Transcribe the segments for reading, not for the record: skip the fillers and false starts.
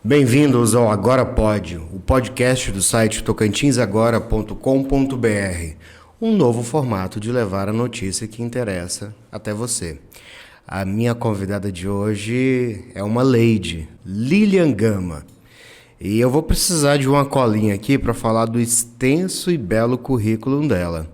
Bem-vindos ao Agora Pode, o podcast do site tocantinsagora.com.br, um novo formato de levar a notícia que interessa até você. A minha convidada de hoje é uma lady, Lilian Gama, e eu vou precisar de uma colinha aqui para falar do extenso e belo currículo dela.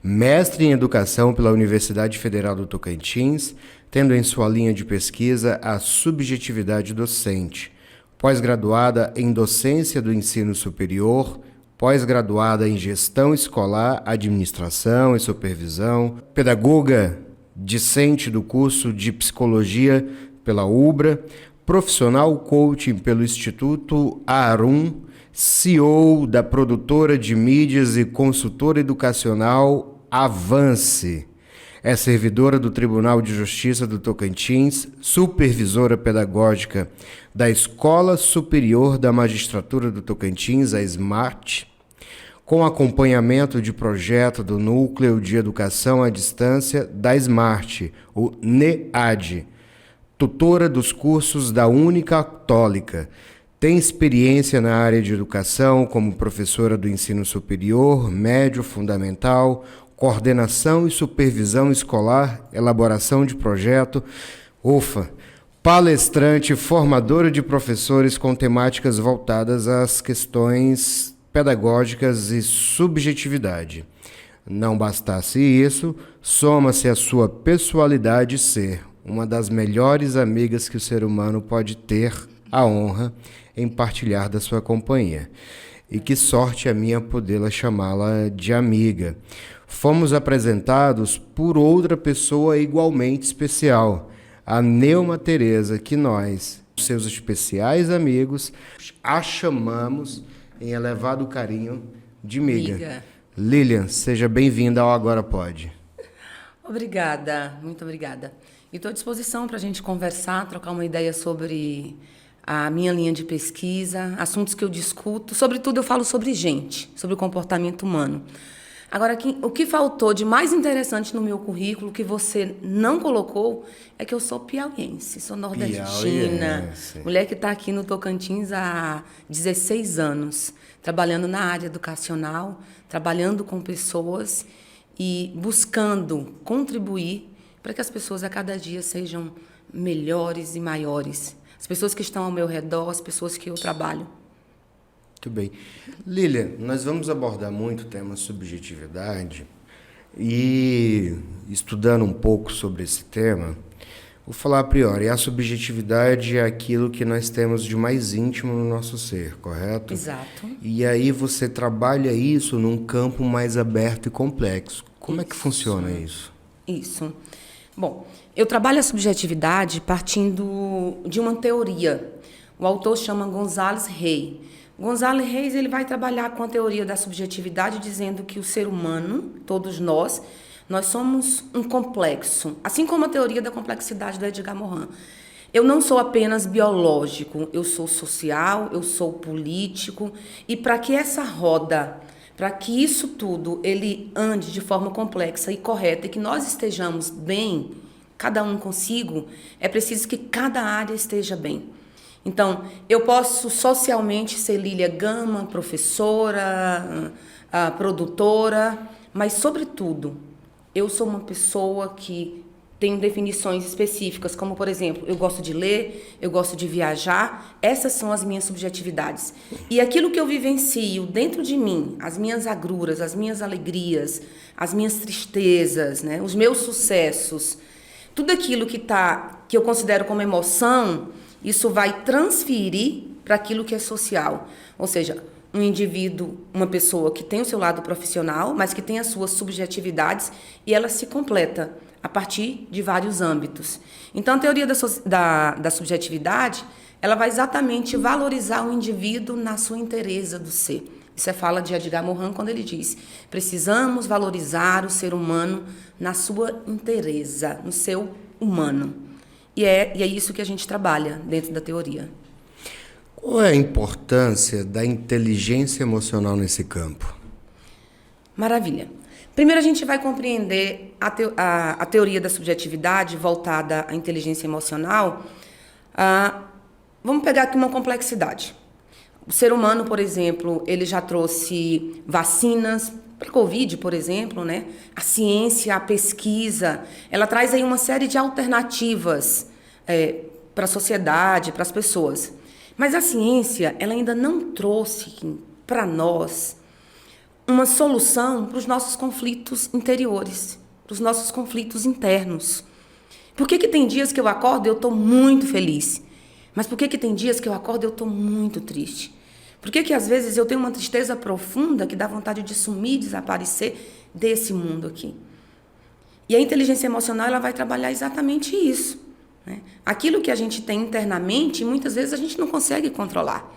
Mestre em Educação pela Universidade Federal do Tocantins, tendo em sua linha de pesquisa a subjetividade docente. Pós-graduada em Docência do Ensino Superior, pós-graduada em Gestão Escolar, Administração e Supervisão, pedagoga discente do curso de Psicologia pela UBRA, profissional coaching pelo Instituto Arum, CEO da produtora de mídias e consultora educacional Avance. É servidora do Tribunal de Justiça do Tocantins, supervisora pedagógica da Escola Superior da Magistratura do Tocantins, a SMART, com acompanhamento de projeto do Núcleo de Educação à Distância da SMART, o NEAD, tutora dos cursos da Unicatólica. Tem experiência na área de educação como professora do ensino superior, médio, fundamental, coordenação e supervisão escolar, elaboração de projeto, palestrante, formadora de professores com temáticas voltadas às questões pedagógicas e subjetividade. Não bastasse isso, soma-se a sua pessoalidade ser uma das melhores amigas que o ser humano pode ter a honra em partilhar da sua companhia. E que sorte a minha podê-la chamá-la de amiga. Fomos apresentados por outra pessoa igualmente especial, a Neuma Tereza, que nós, seus especiais amigos, a chamamos em elevado carinho de amiga. Lilian, seja bem-vinda ao Agora Pode. Obrigada, muito obrigada. E estou à disposição para a gente conversar, trocar uma ideia sobre a minha linha de pesquisa, assuntos que eu discuto. Sobretudo, eu falo sobre gente, sobre o comportamento humano. Agora, o que faltou de mais interessante no meu currículo, que você não colocou, é que eu sou piauiense, sou nordestina, mulher que está aqui no Tocantins há 16 anos, trabalhando na área educacional, trabalhando com pessoas e buscando contribuir para que as pessoas a cada dia sejam melhores e maiores. As pessoas que estão ao meu redor, as pessoas que eu trabalho. Muito bem. Lilian, nós vamos abordar muito o tema subjetividade e, estudando um pouco sobre esse tema, vou falar a priori, a subjetividade é aquilo que nós temos de mais íntimo no nosso ser, correto? Exato. E aí você trabalha isso num campo mais aberto e complexo. Como é que funciona isso? Isso. Bom, eu trabalho a subjetividade partindo de uma teoria. O autor chama González Rey. González Reis ele vai trabalhar com a teoria da subjetividade, dizendo que o ser humano, todos nós somos um complexo, assim como a teoria da complexidade do Edgar Morin. Eu não sou apenas biológico, eu sou social, eu sou político, e para que essa roda, para que isso tudo ele ande de forma complexa e correta, e que nós estejamos bem, cada um consigo, é preciso que cada área esteja bem. Então, eu posso socialmente ser Lília Gama, professora, produtora, mas, sobretudo, eu sou uma pessoa que tem definições específicas, como, por exemplo, eu gosto de ler, eu gosto de viajar, essas são as minhas subjetividades. E aquilo que eu vivencio dentro de mim, as minhas agruras, as minhas alegrias, as minhas tristezas, né, os meus sucessos, tudo aquilo que eu considero como emoção, isso vai transferir para aquilo que é social. Ou seja, um indivíduo, uma pessoa que tem o seu lado profissional, mas que tem as suas subjetividades e ela se completa a partir de vários âmbitos. Então, a teoria da subjetividade, ela vai exatamente valorizar o indivíduo na sua inteireza do ser. Isso é fala de Edgar Morin quando ele diz: precisamos valorizar o ser humano na sua inteireza, no seu humano. E é isso que a gente trabalha dentro da teoria. Qual é a importância da inteligência emocional nesse campo? Maravilha. Primeiro, a gente vai compreender a teoria da subjetividade voltada à inteligência emocional Vamos pegar aqui uma complexidade. O ser humano, por exemplo, ele já trouxe vacinas para Covid, por exemplo, né? A ciência, a pesquisa, ela traz aí uma série de alternativas para a sociedade, para as pessoas. Mas a ciência, ela ainda não trouxe para nós uma solução para os nossos conflitos interiores, para os nossos conflitos internos. Por que tem dias que eu acordo e eu estou muito feliz? Mas por que tem dias que eu acordo e eu estou muito triste? Por que às vezes eu tenho uma tristeza profunda que dá vontade de sumir, desaparecer desse mundo aqui? E a inteligência emocional, ela vai trabalhar exatamente isso, né? Aquilo que a gente tem internamente, muitas vezes a gente não consegue controlar.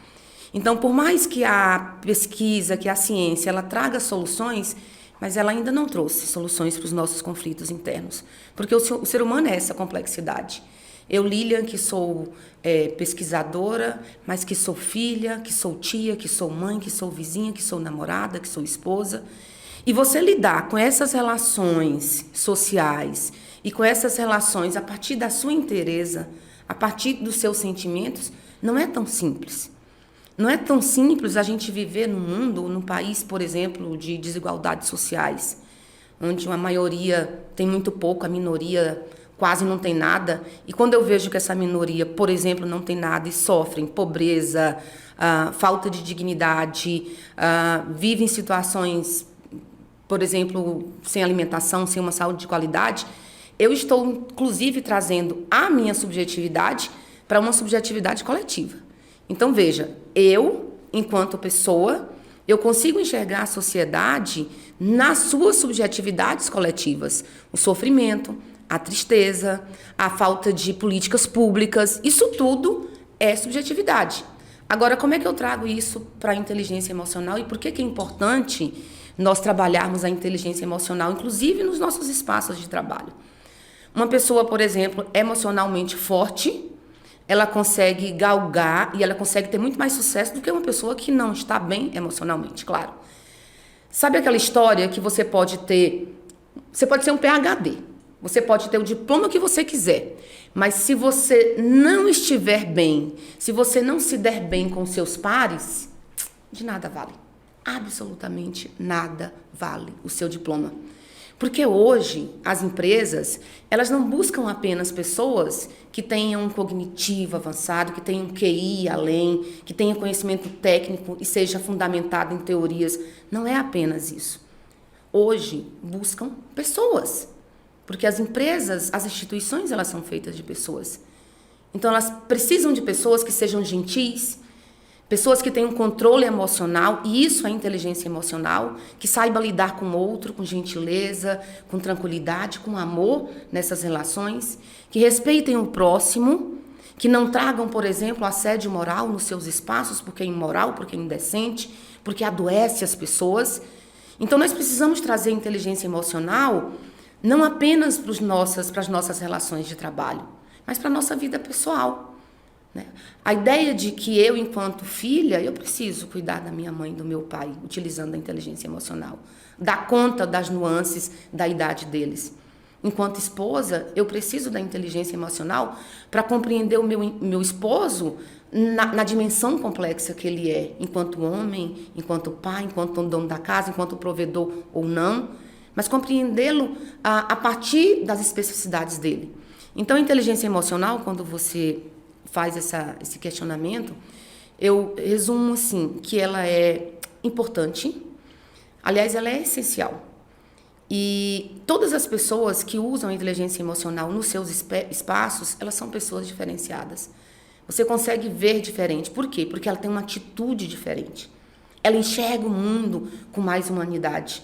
Então, por mais que a pesquisa, que a ciência, ela traga soluções, mas ela ainda não trouxe soluções para os nossos conflitos internos. Porque o ser humano é essa complexidade. Eu, Lilian, que sou pesquisadora, mas que sou filha, que sou tia, que sou mãe, que sou vizinha, que sou namorada, que sou esposa. E você lidar com essas relações sociais e com essas relações a partir da sua inteireza, a partir dos seus sentimentos, não é tão simples. Não é tão simples a gente viver num mundo, num país, por exemplo, de desigualdades sociais, onde uma maioria tem muito pouco, a minoria quase não tem nada. E quando eu vejo que essa minoria, por exemplo, não tem nada e sofrem pobreza, falta de dignidade, vivem em situações, por exemplo, sem alimentação, sem uma saúde de qualidade, eu estou, inclusive, trazendo a minha subjetividade para uma subjetividade coletiva. Então, veja, eu, enquanto pessoa, eu consigo enxergar a sociedade nas suas subjetividades coletivas. O sofrimento, a tristeza, a falta de políticas públicas, isso tudo é subjetividade. Agora, como é que eu trago isso para a inteligência emocional e por que é importante nós trabalharmos a inteligência emocional, inclusive nos nossos espaços de trabalho? Uma pessoa, por exemplo, emocionalmente forte, ela consegue galgar e ela consegue ter muito mais sucesso do que uma pessoa que não está bem emocionalmente, claro. Sabe aquela história que você pode ser um PhD, você pode ter o diploma que você quiser, mas se você não estiver bem, se você não se der bem com seus pares, de nada vale. Absolutamente nada vale o seu diploma. Porque hoje, as empresas, elas não buscam apenas pessoas que tenham um cognitivo avançado, que tenham um QI além, que tenham conhecimento técnico e seja fundamentado em teorias. Não é apenas isso. Hoje, buscam pessoas. Porque as empresas, as instituições, elas são feitas de pessoas. Então, elas precisam de pessoas que sejam gentis, pessoas que tenham controle emocional, e isso é inteligência emocional, que saiba lidar com o outro, com gentileza, com tranquilidade, com amor nessas relações, que respeitem o próximo, que não tragam, por exemplo, assédio moral nos seus espaços, porque é imoral, porque é indecente, porque adoece as pessoas. Então, nós precisamos trazer inteligência emocional não apenas para as nossas relações de trabalho, mas para a nossa vida pessoal. A ideia de que eu, enquanto filha, eu preciso cuidar da minha mãe e do meu pai, utilizando a inteligência emocional, dar conta das nuances da idade deles. Enquanto esposa, eu preciso da inteligência emocional para compreender o meu esposo na dimensão complexa que ele é, enquanto homem, enquanto pai, enquanto dono da casa, enquanto provedor ou não, mas compreendê-lo a partir das especificidades dele. Então, a inteligência emocional, quando você faz esse questionamento, eu resumo assim, que ela é importante, aliás, ela é essencial. E todas as pessoas que usam a inteligência emocional nos seus espaços, elas são pessoas diferenciadas. Você consegue ver diferente. Por quê? Porque ela tem uma atitude diferente. Ela enxerga o mundo com mais humanidade.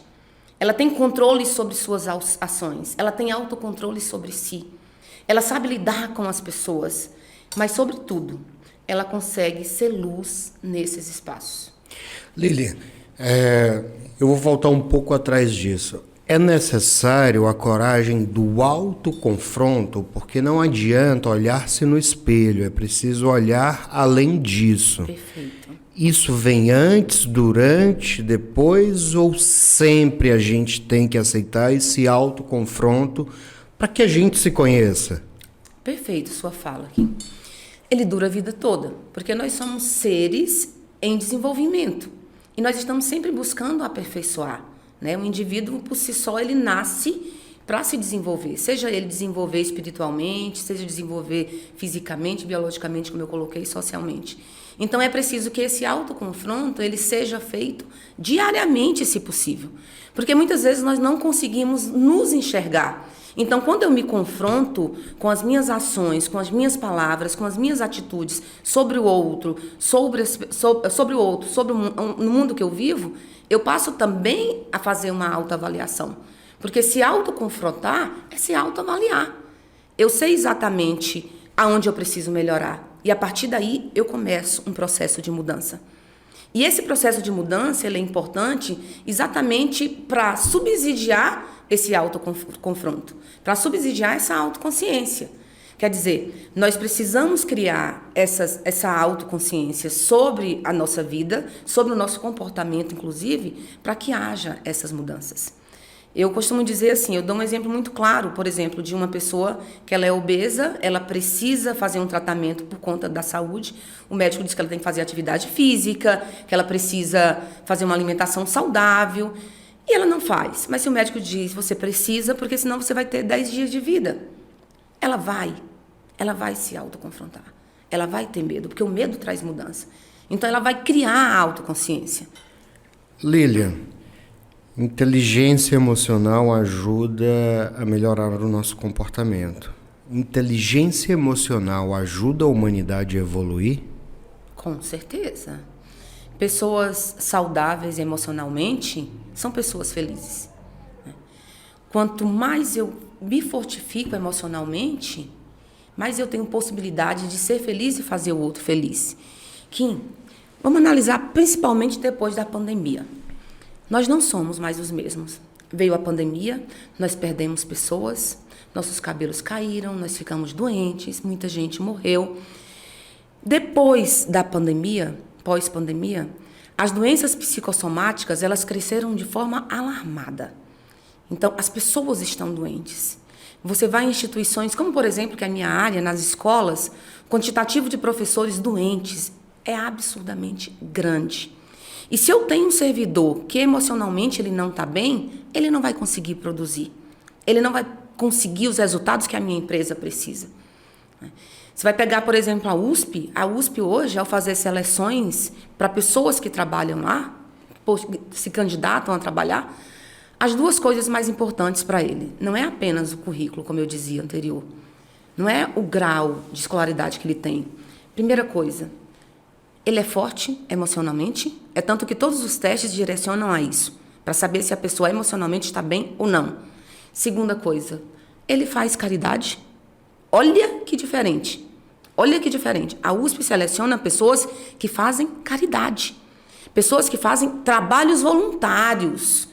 Ela tem controle sobre suas ações. Ela tem autocontrole sobre si. Ela sabe lidar com as pessoas. Mas, sobretudo, ela consegue ser luz nesses espaços. Lili, eu vou voltar um pouco atrás disso. É necessário a coragem do autoconfronto, porque não adianta olhar-se no espelho, é preciso olhar além disso. Perfeito. Isso vem antes, durante, depois, ou sempre a gente tem que aceitar esse autoconfronto para que a gente se conheça? Perfeito sua fala aqui. ele dura a vida toda, porque nós somos seres em desenvolvimento e nós estamos sempre buscando aperfeiçoar, né? O indivíduo, por si só, ele nasce para se desenvolver, seja ele desenvolver espiritualmente, seja desenvolver fisicamente, biologicamente, como eu coloquei, socialmente. Então é preciso que esse autoconfronto ele seja feito diariamente, se possível, porque muitas vezes nós não conseguimos nos enxergar. Então, quando eu me confronto com as minhas ações, com as minhas palavras, com as minhas atitudes sobre o outro, no mundo que eu vivo, eu passo também a fazer uma autoavaliação. Porque se autoconfrontar é se autoavaliar. Eu sei exatamente aonde eu preciso melhorar. E a partir daí eu começo um processo de mudança. E esse processo de mudança ele é importante exatamente para subsidiar esse autoconfronto, para subsidiar essa autoconsciência. Quer dizer, nós precisamos criar essa autoconsciência sobre a nossa vida, sobre o nosso comportamento, inclusive, para que haja essas mudanças. Eu costumo dizer assim, eu dou um exemplo muito claro, por exemplo, de uma pessoa que ela é obesa, ela precisa fazer um tratamento por conta da saúde, o médico diz que ela tem que fazer atividade física, que ela precisa fazer uma alimentação saudável, e ela não faz. Mas se o médico diz, você precisa, porque senão você vai ter 10 dias de vida, ela vai se autoconfrontar, ela vai ter medo, porque o medo traz mudança. Então ela vai criar a autoconsciência. Lilian, inteligência emocional ajuda a melhorar o nosso comportamento. Inteligência emocional ajuda a humanidade a evoluir? Com certeza. Pessoas saudáveis emocionalmente são pessoas felizes. Quanto mais eu me fortifico emocionalmente, mais eu tenho possibilidade de ser feliz e fazer o outro feliz. Kim, vamos analisar principalmente depois da pandemia. Nós não somos mais os mesmos. Veio a pandemia, nós perdemos pessoas, nossos cabelos caíram, nós ficamos doentes, muita gente morreu. Depois da pandemia, pós-pandemia, as doenças psicossomáticas, elas cresceram de forma alarmada. Então, as pessoas estão doentes. Você vai em instituições, como por exemplo, que é a minha área, nas escolas, o quantitativo de professores doentes é absurdamente grande. E se eu tenho um servidor que emocionalmente ele não está bem, ele não vai conseguir produzir. Ele não vai conseguir os resultados que a minha empresa precisa. Você vai pegar, por exemplo, a USP hoje, ao fazer seleções para pessoas que trabalham lá, se candidatam a trabalhar, as duas coisas mais importantes para ele não é apenas o currículo, como eu dizia anterior, não é o grau de escolaridade que ele tem. Primeira coisa, ele é forte emocionalmente, é tanto que todos os testes direcionam a isso, para saber se a pessoa emocionalmente está bem ou não. Segunda coisa, ele faz caridade. Olha que diferente. Olha que diferente. A USP seleciona pessoas que fazem caridade. Pessoas que fazem trabalhos voluntários.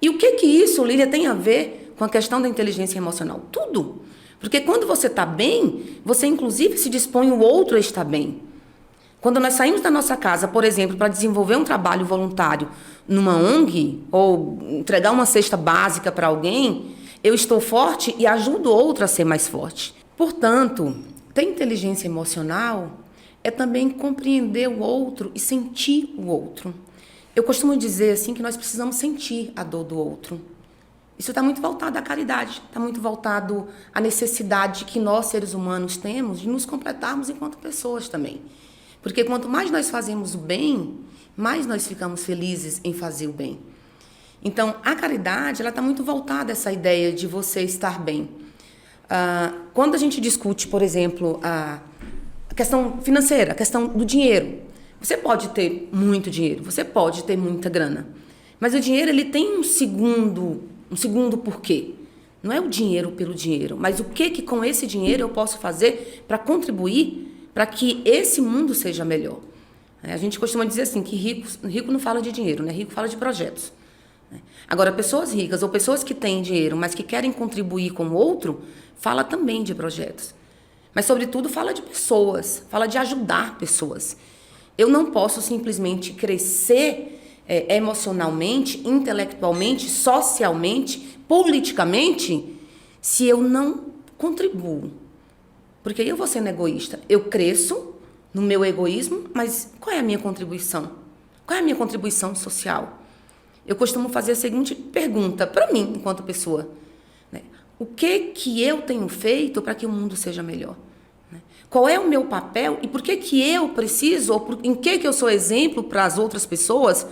E o que isso, Lília, tem a ver com a questão da inteligência emocional? Tudo. Porque quando você está bem, você inclusive se dispõe o outro a estar bem. Quando nós saímos da nossa casa, por exemplo, para desenvolver um trabalho voluntário numa ONG, ou entregar uma cesta básica para alguém, eu estou forte e ajudo o outro a ser mais forte. Portanto, ter inteligência emocional é também compreender o outro e sentir o outro. Eu costumo dizer assim que nós precisamos sentir a dor do outro. Isso está muito voltado à caridade, está muito voltado à necessidade que nós, seres humanos, temos de nos completarmos enquanto pessoas também. Porque quanto mais nós fazemos o bem, mais nós ficamos felizes em fazer o bem. Então, a caridade ela está muito voltada a essa ideia de você estar bem. Quando a gente discute, por exemplo, a questão financeira, a questão do dinheiro, você pode ter muito dinheiro, você pode ter muita grana, mas o dinheiro ele tem um segundo porquê. Não é o dinheiro pelo dinheiro, mas o que com esse dinheiro eu posso fazer para contribuir para que esse mundo seja melhor. A gente costuma dizer assim, que rico não fala de dinheiro, né? Rico fala de projetos. Agora, pessoas ricas ou pessoas que têm dinheiro, mas que querem contribuir com o outro, fala também de projetos. Mas, sobretudo, fala de pessoas, fala de ajudar pessoas. Eu não posso simplesmente crescer emocionalmente, intelectualmente, socialmente, politicamente, se eu não contribuo Porque eu vou sendo egoísta. Eu cresço no meu egoísmo, mas qual é a minha contribuição? Qual é a minha contribuição social? Eu costumo fazer a seguinte pergunta para mim, enquanto pessoa, né? O que eu tenho feito para que o mundo seja melhor? Né? Qual é o meu papel e por que eu preciso, ou em que eu sou exemplo para as outras pessoas,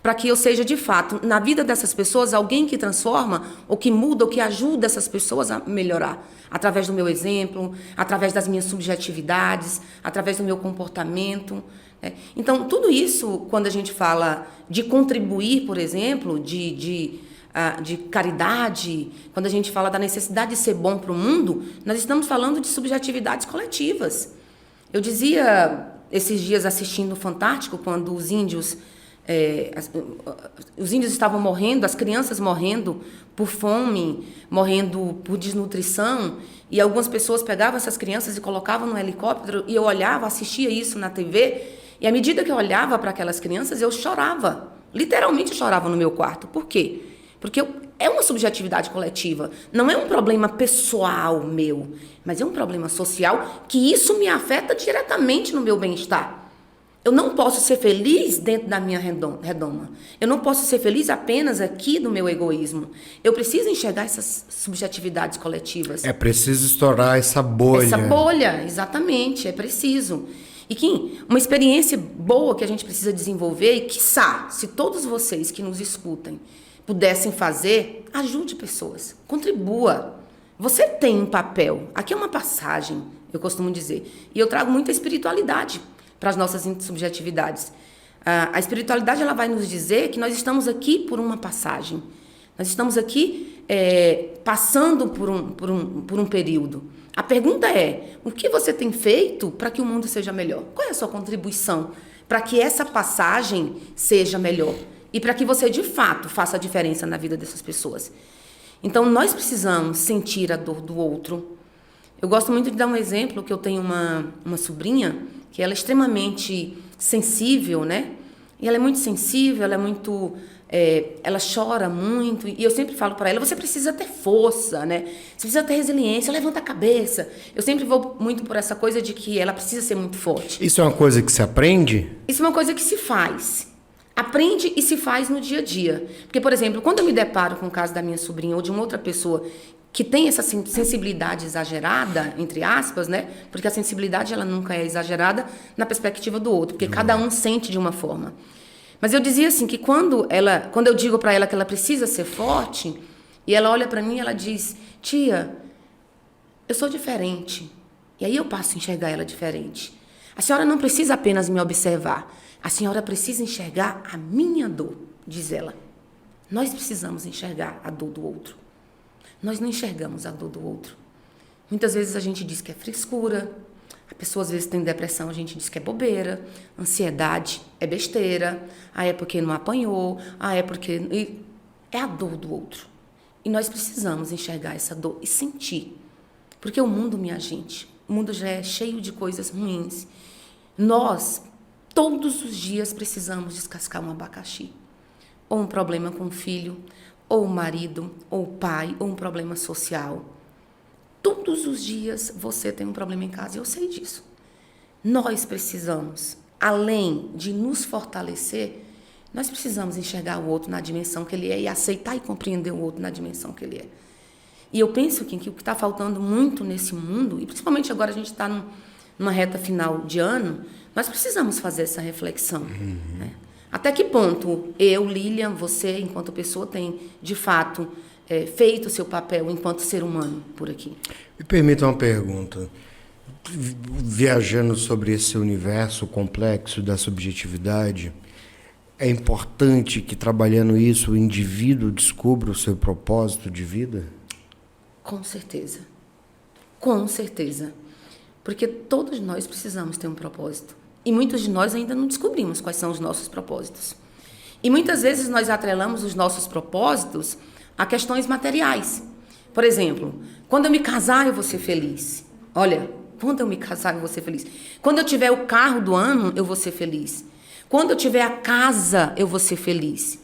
para que eu seja, de fato, na vida dessas pessoas, alguém que transforma, ou que muda, ou que ajuda essas pessoas a melhorar. Através do meu exemplo, através das minhas subjetividades, através do meu comportamento. Né? Então, tudo isso, quando a gente fala de contribuir, por exemplo, de caridade, quando a gente fala da necessidade de ser bom para o mundo, nós estamos falando de subjetividades coletivas. Eu dizia, esses dias assistindo o Fantástico, quando os índios estavam morrendo, as crianças morrendo por fome, morrendo por desnutrição, e algumas pessoas pegavam essas crianças e colocavam no helicóptero, e eu olhava, assistia isso na TV, e à medida que eu olhava para aquelas crianças, eu chorava, literalmente chorava no meu quarto. Por quê? Porque é uma subjetividade coletiva, não é um problema pessoal meu, mas é um problema social que isso me afeta diretamente no meu bem-estar. Eu não posso ser feliz dentro da minha redoma. Eu não posso ser feliz apenas aqui no meu egoísmo. Eu preciso enxergar essas subjetividades coletivas. É preciso estourar essa bolha. Essa bolha, exatamente, é preciso. E que uma experiência boa que a gente precisa desenvolver, e quiçá, se todos vocês que nos escutem pudessem fazer, ajude pessoas, contribua. Você tem um papel. Aqui é uma passagem, eu costumo dizer. E eu trago muita espiritualidade para as nossas subjetividades. A espiritualidade ela vai nos dizer que nós estamos aqui por uma passagem. Nós estamos aqui passando por um período. A pergunta é, o que você tem feito para que o mundo seja melhor? Qual é a sua contribuição para que essa passagem seja melhor? E para que você, de fato, faça a diferença na vida dessas pessoas? Então, nós precisamos sentir a dor do outro. Eu gosto muito de dar um exemplo, que eu tenho uma sobrinha que ela é extremamente sensível, né? E ela é muito sensível, ela é muito... ela chora muito, e eu sempre falo para ela, você precisa ter força, né? Você precisa ter resiliência, levanta a cabeça. Eu sempre vou muito por essa coisa de que ela precisa ser muito forte. Isso é uma coisa que se aprende? Isso é uma coisa que se faz. Aprende e se faz no dia a dia. Porque, por exemplo, quando eu me deparo com o caso da minha sobrinha ou de uma outra pessoa que tem essa sensibilidade exagerada, entre aspas, né? Porque a sensibilidade ela nunca é exagerada na perspectiva do outro, porque cada um sente de uma forma. Mas eu dizia assim que quando eu digo para ela que ela precisa ser forte, e ela olha para mim e ela diz, tia, eu sou diferente. E aí eu passo a enxergar ela diferente. A senhora não precisa apenas me observar, a senhora precisa enxergar a minha dor, diz ela. Nós precisamos enxergar a dor do outro. Nós não enxergamos a dor do outro. Muitas vezes a gente diz que é frescura, a pessoa às vezes tem depressão, a gente diz que é bobeira, ansiedade é besteira, é porque não apanhou, é porque... É a dor do outro. E nós precisamos enxergar essa dor e sentir. Porque o mundo, minha gente, o mundo já é cheio de coisas ruins. Nós, todos os dias, precisamos descascar um abacaxi. Ou um problema com o filho, ou o marido, ou o pai, ou um problema social. Todos os dias você tem um problema em casa, e eu sei disso. Nós precisamos, além de nos fortalecer, nós precisamos enxergar o outro na dimensão que ele é e aceitar e compreender o outro na dimensão que ele é. E eu penso que o que está faltando muito nesse mundo, e principalmente agora a gente está numa reta final de ano, nós precisamos fazer essa reflexão, né? Até que ponto eu, Lilian, você, enquanto pessoa, tem, de fato, feito o seu papel enquanto ser humano por aqui? Me permita uma pergunta. Viajando sobre esse universo complexo da subjetividade, é importante que, trabalhando isso, o indivíduo descubra o seu propósito de vida? Com certeza. Com certeza. Porque todos nós precisamos ter um propósito. E muitos de nós ainda não descobrimos quais são os nossos propósitos. E muitas vezes nós atrelamos os nossos propósitos a questões materiais. Por exemplo, quando eu me casar eu vou ser feliz. Olha, quando eu me casar eu vou ser feliz. Quando eu tiver o carro do ano eu vou ser feliz. Quando eu tiver a casa eu vou ser feliz.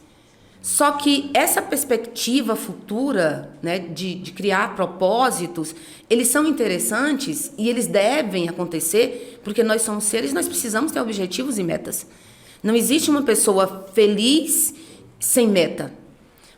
Só que essa perspectiva futura, né, de criar propósitos, eles são interessantes e eles devem acontecer porque nós somos seres, nós precisamos ter objetivos e metas. Não existe uma pessoa feliz sem meta.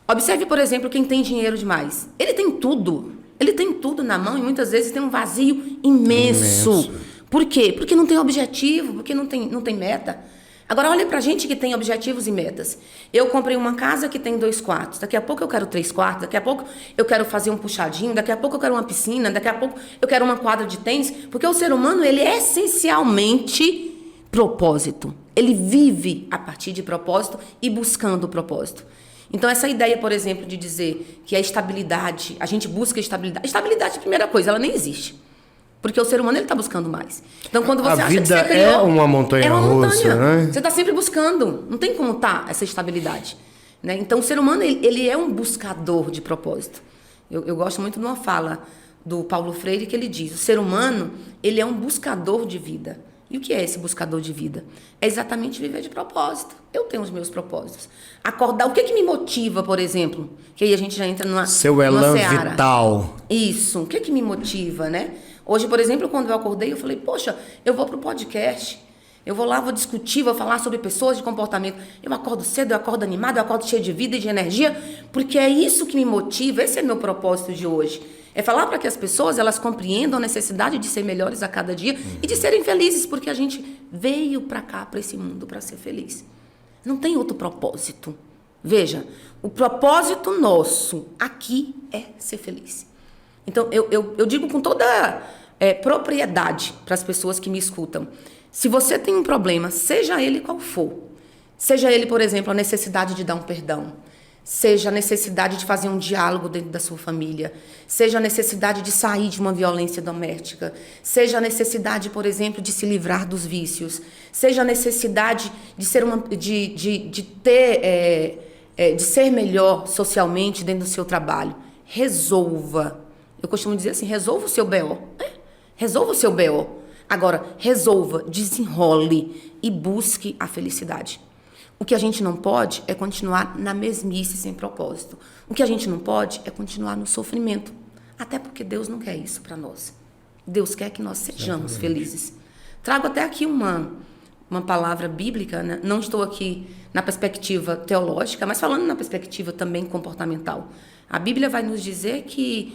Observe, por exemplo, quem tem dinheiro demais. Ele tem tudo. Ele tem tudo na mão e muitas vezes tem um vazio imenso. Por quê? Porque não tem objetivo, porque não tem meta. Agora, olha pra gente que tem objetivos e metas. Eu comprei uma casa que tem 2 quartos. Daqui a pouco eu quero 3 quartos. Daqui a pouco eu quero fazer um puxadinho. Daqui a pouco eu quero uma piscina. Daqui a pouco eu quero uma quadra de tênis. Porque o ser humano, ele é essencialmente propósito. Ele vive a partir de propósito e buscando o propósito. Então, essa ideia, por exemplo, de dizer que a estabilidade, a gente busca estabilidade. Estabilidade, primeira coisa, ela nem existe. Porque o ser humano, ele está buscando mais. Então, quando você acha que você criou... é uma montanha-russa, né? Você está sempre buscando. Não tem como estar essa estabilidade. Né? Então, o ser humano, ele é um buscador de propósito. Eu gosto muito de uma fala do Paulo Freire que ele diz, o ser humano, ele é um buscador de vida. E o que é esse buscador de vida? É exatamente viver de propósito. Eu tenho os meus propósitos. Acordar, o que me motiva, por exemplo? Que aí a gente já entra numa seu elan vital. Isso, o que me motiva, né? Hoje, por exemplo, quando eu acordei, eu falei, poxa, eu vou pro podcast. Eu vou lá, vou discutir, vou falar sobre pessoas de comportamento. Eu acordo cedo, eu acordo animado, eu acordo cheio de vida e de energia, porque é isso que me motiva, esse é meu propósito de hoje. É falar para que as pessoas, elas compreendam a necessidade de ser melhores a cada dia e de serem felizes, porque a gente veio para cá, para esse mundo, para ser feliz. Não tem outro propósito. Veja, o propósito nosso aqui é ser feliz. Então, eu digo com toda propriedade para as pessoas que me escutam. Se você tem um problema, seja ele qual for, seja ele, por exemplo, a necessidade de dar um perdão, seja a necessidade de fazer um diálogo dentro da sua família, seja a necessidade de sair de uma violência doméstica, seja a necessidade, por exemplo, de se livrar dos vícios, seja a necessidade de ser de ser melhor socialmente dentro do seu trabalho. Resolva. Eu costumo dizer assim, resolva o seu BO. Resolva o seu BO. Agora, resolva, desenrole e busque a felicidade. O que a gente não pode é continuar na mesmice sem propósito. O que a gente não pode é continuar no sofrimento. Até porque Deus não quer isso para nós. Deus quer que nós sejamos felizes. Trago até aqui uma palavra bíblica, né? Não estou aqui na perspectiva teológica, mas falando na perspectiva também comportamental. A Bíblia vai nos dizer que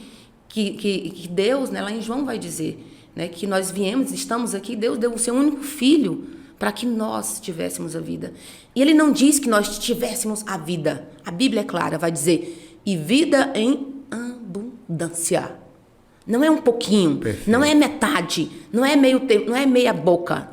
Deus, né, lá em João vai dizer, né, que nós estamos aqui, Deus deu o seu único filho para que nós tivéssemos a vida. E ele não diz que nós tivéssemos a vida. A Bíblia é clara, vai dizer, e vida em abundância. Não é um pouquinho, perfeito. Não é metade, não é meio tempo, não é meia boca,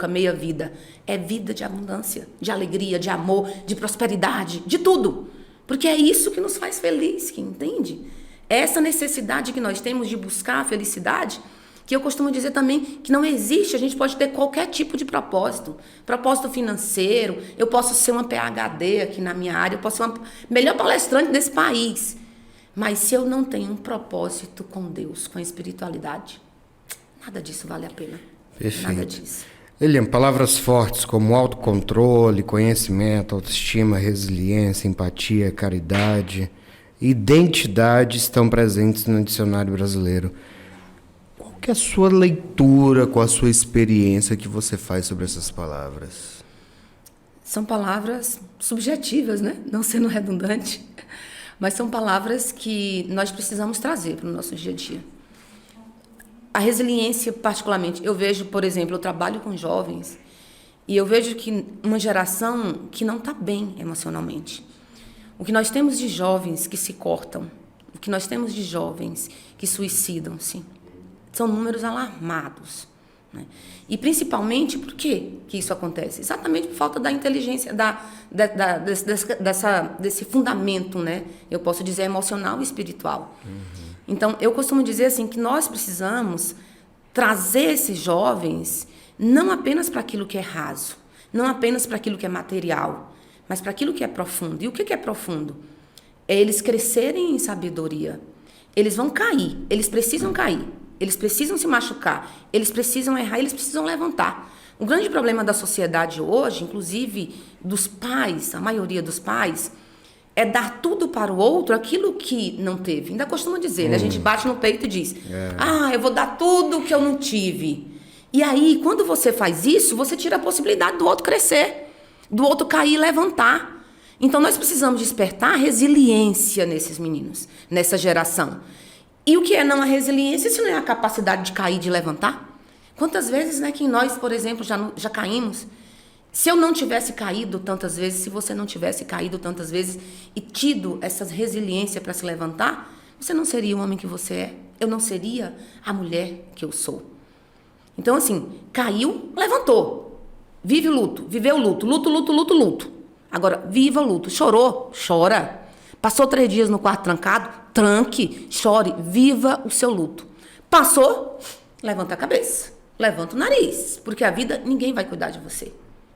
meia vida. É vida de abundância, de alegria, de amor, de prosperidade, de tudo. Porque é isso que nos faz feliz, que entende? É essa necessidade que nós temos de buscar a felicidade, que eu costumo dizer também que não existe, a gente pode ter qualquer tipo de propósito. Propósito financeiro, eu posso ser uma PhD aqui na minha área, eu posso ser uma melhor palestrante desse país. Mas se eu não tenho um propósito com Deus, com a espiritualidade, nada disso vale a pena. Perfeito. Nada disso. Eliane, palavras fortes como autocontrole, conhecimento, autoestima, resiliência, empatia, caridade, identidade estão presentes no dicionário brasileiro. Qual que é a sua leitura, qual a sua experiência que você faz sobre essas palavras? São palavras subjetivas, né? Não sendo redundante, mas são palavras que nós precisamos trazer para o nosso dia a dia. A resiliência, particularmente, eu vejo, por exemplo, eu trabalho com jovens e eu vejo que uma geração que não está bem emocionalmente. O que nós temos de jovens que se cortam, o que nós temos de jovens que suicidam-se, são números alarmados. Né? E principalmente por que isso acontece? Exatamente por falta da inteligência, desse fundamento, né? Eu posso dizer emocional e espiritual. Então, eu costumo dizer assim que nós precisamos trazer esses jovens não apenas para aquilo que é raso, não apenas para aquilo que é material, mas para aquilo que é profundo. E o que é profundo? É eles crescerem em sabedoria. Eles vão cair, eles precisam cair, eles precisam se machucar, eles precisam errar, eles precisam levantar. O grande problema da sociedade hoje, inclusive dos pais, a maioria dos pais, é dar tudo para o outro aquilo que não teve. Ainda costumo dizer, né? A gente bate no peito e diz, eu vou dar tudo que eu não tive. E aí, quando você faz isso, você tira a possibilidade do outro crescer, do outro cair e levantar. Então, nós precisamos despertar resiliência nesses meninos, nessa geração. E o que é não a resiliência, se não é a capacidade de cair e de levantar? Quantas vezes, né, que nós, por exemplo, já caímos? Se eu não tivesse caído tantas vezes, se você não tivesse caído tantas vezes e tido essa resiliência para se levantar, você não seria o homem que você é. Eu não seria a mulher que eu sou. Então, assim, caiu, levantou. Vive o luto, viveu o luto. Luto. Agora, viva o luto. Chorou? Chora. Passou 3 dias no quarto trancado? Tranque, chore, viva o seu luto. Passou? Levanta a cabeça, levanta o nariz. Porque a vida, ninguém vai cuidar de você.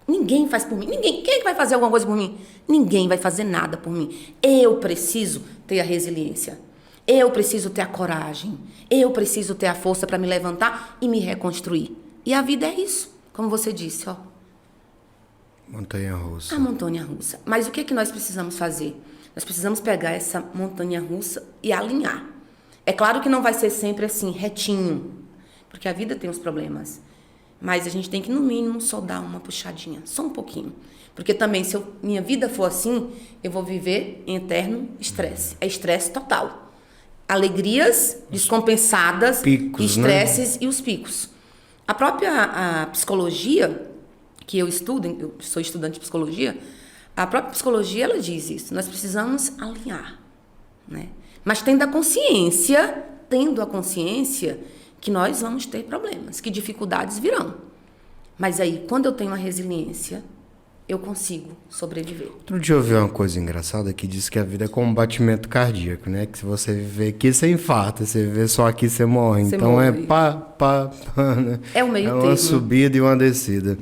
Ninguém faz por mim. Ninguém. Quem é que vai fazer alguma coisa por mim? Ninguém vai fazer nada por mim. Eu preciso ter a resiliência. Eu preciso ter a coragem. Eu preciso ter a força para me levantar e me reconstruir. E a vida é isso. Como você disse, ó. Montanha-russa. A montanha-russa. Mas o que é que nós precisamos fazer? Nós precisamos pegar essa montanha-russa e alinhar. É claro que não vai ser sempre assim, retinho. Porque a vida tem os problemas. Mas a gente tem que, no mínimo, só dar uma puxadinha. Só um pouquinho. Porque também, se minha vida for assim, eu vou viver em eterno estresse. É estresse total. Alegrias descompensadas, picos, estresses, né? E os picos. A própria psicologia, que eu estudo, eu sou estudante de psicologia, a própria psicologia, ela diz isso. Nós precisamos alinhar, né? Mas tendo a consciência que nós vamos ter problemas, que dificuldades virão. Mas aí, quando eu tenho a resiliência, eu consigo sobreviver. Outro dia eu ouvi uma coisa engraçada que diz que a vida é como um batimento cardíaco, né? Que se você viver aqui, você infarta. Se você viver só aqui, você morre. Você então morre. É pá, né? É o meio termo. termo. Uma subida e uma descida.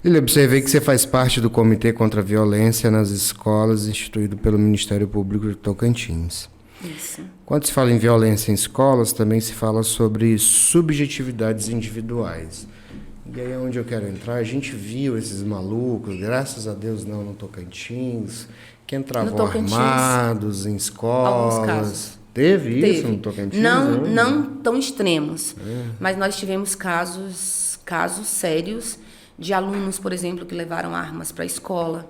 Eu observei que você faz parte do Comitê contra a Violência nas Escolas, instituído pelo Ministério Público de Tocantins. Isso. Quando se fala em violência em escolas, também se fala sobre subjetividades individuais. E aí é onde eu quero entrar. A gente viu esses malucos, graças a Deus não no Tocantins, que entravam armados em escolas. Alguns casos. Teve isso no Tocantins? Não tão extremos, mas nós tivemos casos sérios de alunos, por exemplo, que levaram armas para a escola.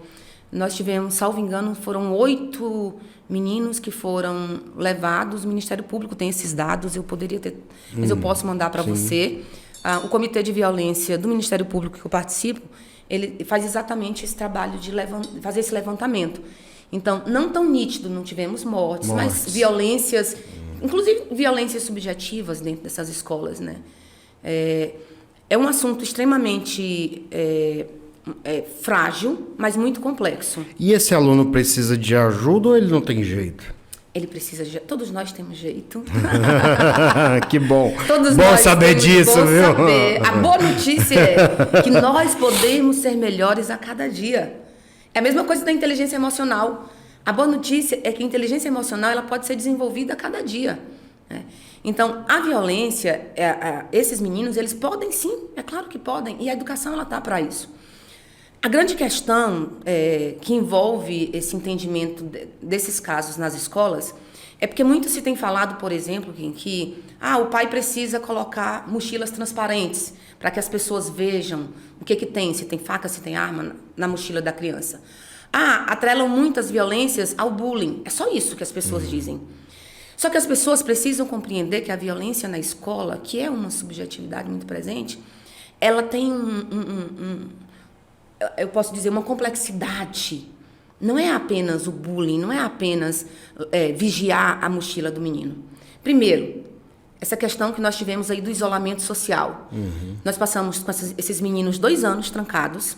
Nós tivemos, salvo engano, foram 8 meninos que foram levados. O Ministério Público tem esses dados, eu poderia ter, mas eu posso mandar para você. O Comitê de Violência do Ministério Público que eu participo, ele faz exatamente esse trabalho de fazer esse levantamento. Então, não tão nítido, não tivemos mortes. Mas violências, inclusive violências subjetivas dentro dessas escolas, né? É um assunto extremamente frágil, mas muito complexo. E esse aluno precisa de ajuda ou ele não tem jeito? Ele precisa de... Todos nós temos jeito. Que bom. Todos bom nós saber disso, bom viu? Saber. A boa notícia é que nós podemos ser melhores a cada dia. É a mesma coisa da inteligência emocional. A boa notícia é que a inteligência emocional ela pode ser desenvolvida a cada dia, né? Então, a violência, esses meninos, eles podem sim, é claro que podem, e a educação ela está para isso. A grande questão que envolve esse entendimento desses casos nas escolas é porque muito se tem falado, por exemplo, que o pai precisa colocar mochilas transparentes para que as pessoas vejam o que tem, se tem faca, se tem arma na mochila da criança. Atrelam muitas violências ao bullying. É só isso que as pessoas dizem. Só que as pessoas precisam compreender que a violência na escola, que é uma subjetividade muito presente, ela tem eu posso dizer, uma complexidade. Não é apenas o bullying, não é apenas vigiar a mochila do menino. Primeiro, essa questão que nós tivemos aí do isolamento social. Nós passamos com esses meninos 2 anos trancados,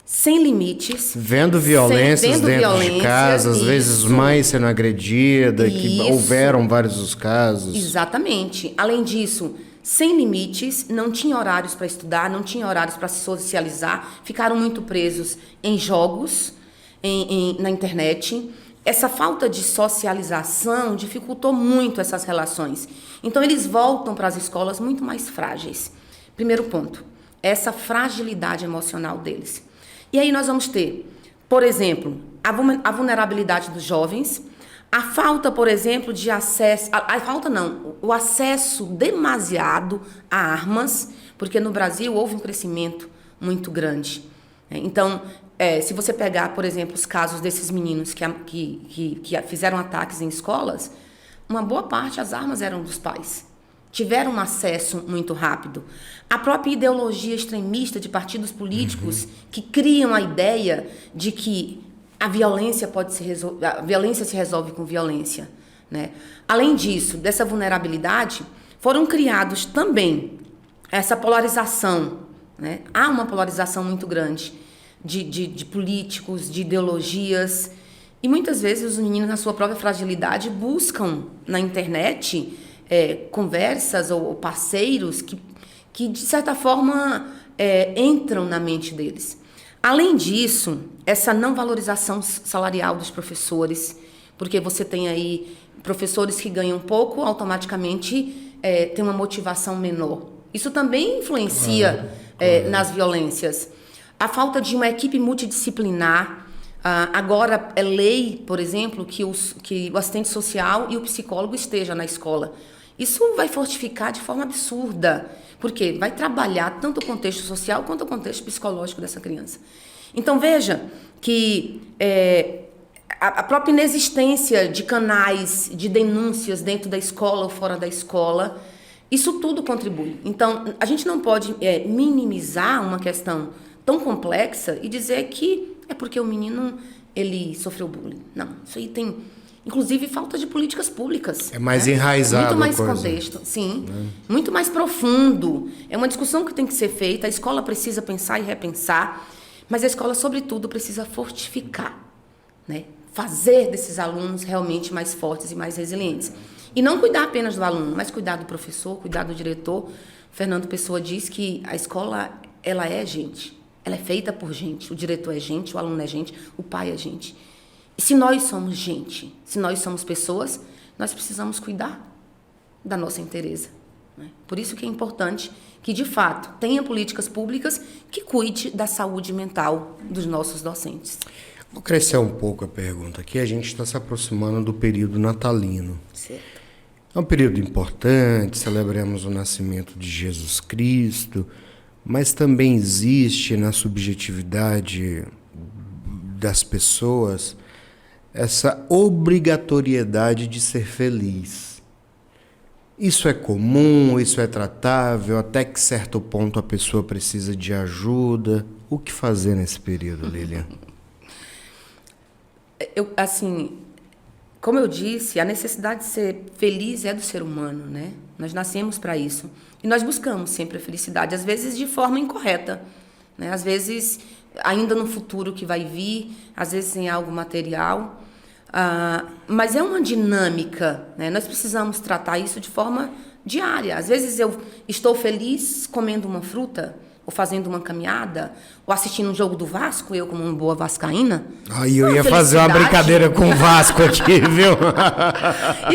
sem limites. Vendo violências dentro de casa, às vezes mãe sendo agredida, que houveram vários dos casos. Exatamente. Além disso, sem limites, não tinha horários para estudar, não tinha horários para se socializar, ficaram muito presos em jogos, na internet. Essa falta de socialização dificultou muito essas relações. Então, eles voltam para as escolas muito mais frágeis. Primeiro ponto, essa fragilidade emocional deles. E aí nós vamos ter Por exemplo, a vulnerabilidade dos jovens, a falta, por exemplo, de acesso... A falta não, o acesso demasiado a armas, porque no Brasil houve um crescimento muito grande. Então, se você pegar, por exemplo, os casos desses meninos que fizeram ataques em escolas, uma boa parte das armas eram dos pais. Tiveram um acesso muito rápido. A própria ideologia extremista de partidos políticos que criam a ideia de que a violência se resolve com violência, né? Além disso, dessa vulnerabilidade, foram criados também essa polarização, né? Há uma polarização muito grande de políticos, de ideologias, e muitas vezes os meninos, na sua própria fragilidade, buscam na internet conversas ou parceiros que de certa forma, entram na mente deles. Além disso, essa não valorização salarial dos professores, porque você tem aí professores que ganham pouco, automaticamente tem uma motivação menor. Isso também influencia nas violências. A falta de uma equipe multidisciplinar. Agora é lei, por exemplo, que o assistente social e o psicólogo estejam na escola. Isso vai fortificar de forma absurda, porque vai trabalhar tanto o contexto social quanto o contexto psicológico dessa criança. Então, veja que a própria inexistência de canais de denúncias dentro da escola ou fora da escola, isso tudo contribui. Então, a gente não pode minimizar uma questão tão complexa e dizer que é porque o menino ele sofreu bullying. Não, isso aí tem... Inclusive, falta de políticas públicas. É mais enraizado. Muito mais contexto, sim. Muito mais profundo. É uma discussão que tem que ser feita. A escola precisa pensar e repensar. Mas a escola, sobretudo, precisa fortificar, né? Fazer desses alunos realmente mais fortes e mais resilientes. E não cuidar apenas do aluno, mas cuidar do professor, cuidar do diretor. Fernando Pessoa diz que a escola, ela é gente. Ela é feita por gente. O diretor é gente, o aluno é gente, o pai é gente. E se nós somos gente, se nós somos pessoas, nós precisamos cuidar da nossa inteireza, né? Por isso que é importante que, de fato, tenha políticas públicas que cuide da saúde mental dos nossos docentes. Vou crescer um pouco a pergunta aqui. A gente está se aproximando do período natalino. Certo. É um período importante, celebramos o nascimento de Jesus Cristo, mas também existe na subjetividade das pessoas essa obrigatoriedade de ser feliz. Isso é comum, isso é tratável, até que certo ponto a pessoa precisa de ajuda. O que fazer nesse período, Lilian? Como eu disse, a necessidade de ser feliz é do ser humano, né? Nós nascemos para isso. E nós buscamos sempre a felicidade, às vezes de forma incorreta, né? Às vezes ainda no futuro que vai vir, às vezes em algo material. Mas é uma dinâmica, né? Nós precisamos tratar isso de forma diária. Às vezes eu estou feliz comendo uma fruta, ou fazendo uma caminhada, ou assistindo um jogo do Vasco, eu como uma boa vascaína. Aí eu ia fazer uma brincadeira com o Vasco aqui, viu?